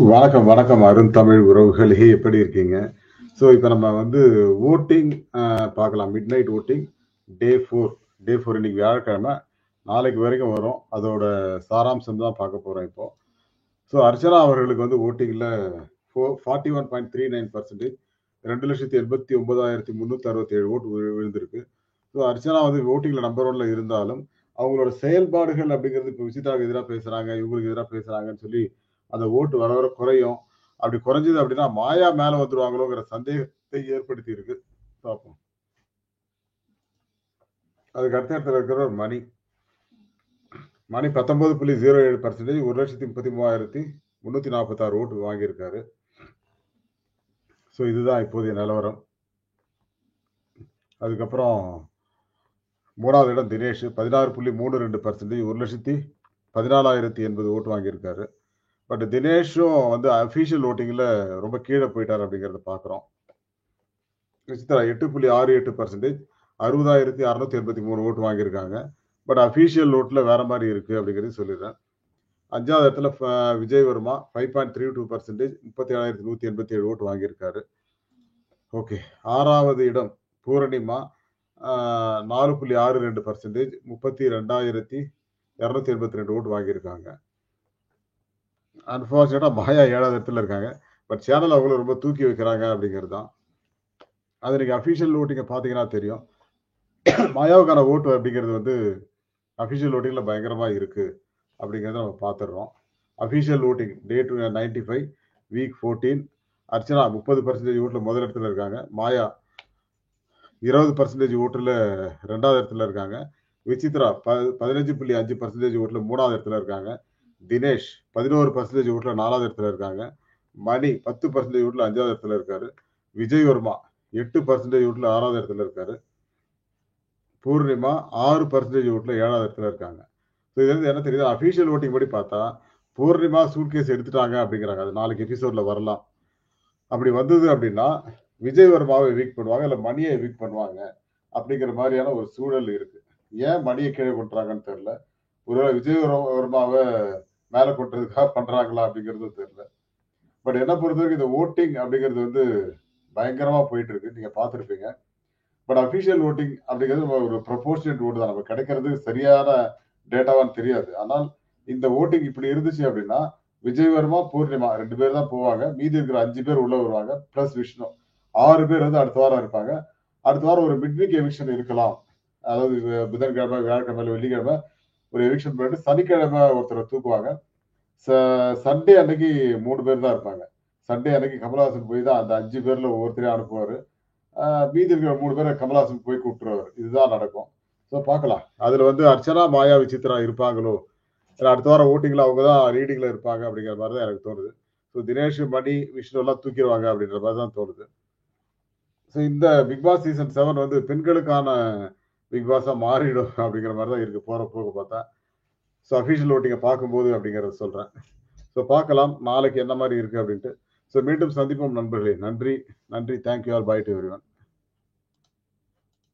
வணக்கம், வணக்கம். அருந்தமிழ் உறவுகளே எப்படி இருக்கீங்க? இப்ப நம்ம வந்து வோட்டிங் பார்க்கலாம். மிட் நைட் வோட்டிங் டே 4 இன்னைக்கு வியாழக்கிழமை. நாளைக்கு வரைக்கும் வரும். அதோட சாராம்சம் தான் பார்க்க போறோம் இப்போ. அர்ச்சனா அவர்களுக்கு வந்து வோட்டிங்ல 41.39% 2,89,367 ஓட்டு விழுந்திருக்கு. அர்ச்சனா வந்து வோட்டிங்ல நம்பர் 1ல இருந்தாலும், அவங்களோட செயல்பாடுகள் அப்படிங்கிறது இப்ப விசித்ராவுக்கு எதிரா பேசுறாங்க, இவங்களுக்கு எதிரா பேசுறாங்கன்னு சொல்லி அந்த ஓட்டு வர வர குறையும். அப்படி குறைஞ்சது அப்படின்னா, மாயா மேல வந்துருவாங்களோங்கிற சந்தேகத்தை ஏற்படுத்தி இருக்கு. பார்ப்போம். அதுக்கு அடுத்த இடத்துல இருக்கிறவர் மணி. மணி 19.07% 1,33,346 ஓட்டு வாங்கியிருக்காரு. இதுதான் இப்போதைய நிலவரம். அதுக்கப்புறம் 3வது இடம் தினேஷ் 16.32% 1,14,080 ஓட்டு வாங்கியிருக்காரு. பட் தினேஷும் வந்து அபிஷியல் ஓட்டிங்ல ரொம்ப கீழே போயிட்டார் அப்படிங்கறத பாக்குறோம். விசித்ரா 8.68% 60,683 ஓட்டு வாங்கியிருக்காங்க. பட் அபிஷியல் ஓட்ல வேற மாதிரி இருக்கு அப்படிங்கிறது சொல்லிடுறேன். 5வது இடத்துல விஜய் வர்மா 5.32% 37,187 ஓட்டு வாங்கியிருக்காரு. ஓகே. 6வது இடம் பூரணிமா 4.62% 32,282 ஓட்டு வாங்கியிருக்காங்க. அன்பார்ச்சுனேட்டா மாயா 7வது இடத்துல இருக்காங்க. பட் சேனல் அவங்கள ரொம்ப தூக்கி வைக்கிறாங்க அப்படிங்கிறது தான். அது நீங்க அபிஷியல் ஓட்டிங்க பாத்தீங்கன்னா தெரியும். மாயாவுக்கான ஓட்டு அப்படிங்கிறது வந்து அபிஷியல் ஓட்டிங்ல பயங்கரமா இருக்கு அப்படிங்கிறத நம்ம பார்த்துடுறோம். அபிஷியல் ஓட்டிங் டே 95 வீக் 14 அர்ச்சனா 30% ஓட்டுல முதல் இடத்துல இருக்காங்க. மாயா 20% ஓட்டுல 2வது இடத்துல இருக்காங்க. விசித்ரா 15.5% ஓட்டுல 3வது இடத்துல இருக்காங்க. தினேஷ் 11% ஓட்டுல 4வது இடத்துல இருக்காங்க. மணி 10% ஓட்டுல 5வது இடத்துல இருக்காரு. விஜய் வர்மா 8% ஓட்டுல 6வது இடத்துல இருக்காரு. பூர்ணிமா 6% ஓட்டுல 7வது இடத்துல இருக்காங்க. இதுல இருந்து என்ன தெரியுது, அபிஷியல் ஓட்டிங் படி பார்த்தா பூர்ணிமா சூட்கேஸ் எடுத்துட்டாங்க அப்படிங்கிறாங்க. அது நாளைக்கு எபிசோட்ல வரலாம். அப்படி வந்தது அப்படின்னா விஜய் வர்மாவை எவிக்ட் பண்ணுவாங்க, இல்ல மணியை எவிக்ட் பண்ணுவாங்க அப்படிங்கிற மாதிரியான ஒரு சூழல் இருக்கு. ஏன் மணியை கீழே கொண்டுறாங்கன்னு தெரியல. ஒருவேளை விஜய் வர்மாவை மேல கொட்டுறதுக்காக பண்றாங்களா அப்படிங்கிறது தெரியல. பட் என்ன பொறுத்த வரைக்கும் இந்த ஓட்டிங் அப்படிங்கிறது வந்து பயங்கரமா போயிட்டு இருக்கு. நீங்க பார்த்திருப்பீங்க. பட் அபிஷியல் ஓட்டிங் அப்படிங்கிறது நம்ம ஒரு ப்ரொபோர்ஷனேட் ஓட்டு தான். நம்ம கிடைக்கிறது சரியான டேட்டாவான்னு தெரியாது. ஆனால் இந்த ஓட்டிங் இப்படி இருந்துச்சு அப்படின்னா விஜய் வர்மா, பூர்ணிமா 2 பேர் தான் போவாங்க. மீதி இருக்கிற 5 பேர் உள்ள வருவாங்க. பிளஸ் விஷ்ணு 6 பேர் வந்து அடுத்த வாரம் இருப்பாங்க. அடுத்த வாரம் ஒரு மிட்வீக் எவிக்ஷன் இருக்கலாம். அதாவது புதன்கிழமை, வியாழக்கிழமை, வெள்ளிக்கிழமை ஒரு எவிக்ஷன் பண்ணிட்டு சனிக்கிழமை ஒருத்தரை தூக்குவாங்க. சண்டே அன்னைக்கு 3 பேர் தான் இருப்பாங்க. சண்டே அன்னைக்கு கமலஹாசன் போய் தான் அந்த 5 பேர்ல ஒவ்வொருத்தரையும் அனுப்புவாரு. மீதி இருக்கிற 3 பேரை கமலஹாசன் போய் கூப்பிட்டுருவாரு. இதுதான் நடக்கும். பார்க்கலாம். அதுல வந்து அர்ச்சனா, மாயா, விசித்ரா இருப்பாங்களோ, இல்ல அடுத்த வாரம் ஓட்டிங்ல அவங்க தான் லீடிங்ல இருப்பாங்க அப்படிங்கிற மாதிரி தான் எனக்கு தோணுது. தினேஷ், மணி, விஷ்ணு எல்லாம் தூக்கிடுவாங்க அப்படின்ற மாதிரி தான் தோணுது. இந்த பிக் பாஸ் சீசன் 7 வந்து பெண்களுக்கான பிக் பாஸா மாறிடும் அப்படிங்கிற மாதிரி தான் இருக்கு போற போக பார்த்தா. அபிஷியல் ஓட்டிங்க பார்க்கும்போது அப்படிங்கறத சொல்றேன். பார்க்கலாம் நாளைக்கு என்ன மாதிரி இருக்கு அப்படின்ட்டு. மீண்டும் சந்திப்போம் நண்பர்களே. நன்றி. Thank you all. Bye to everyone.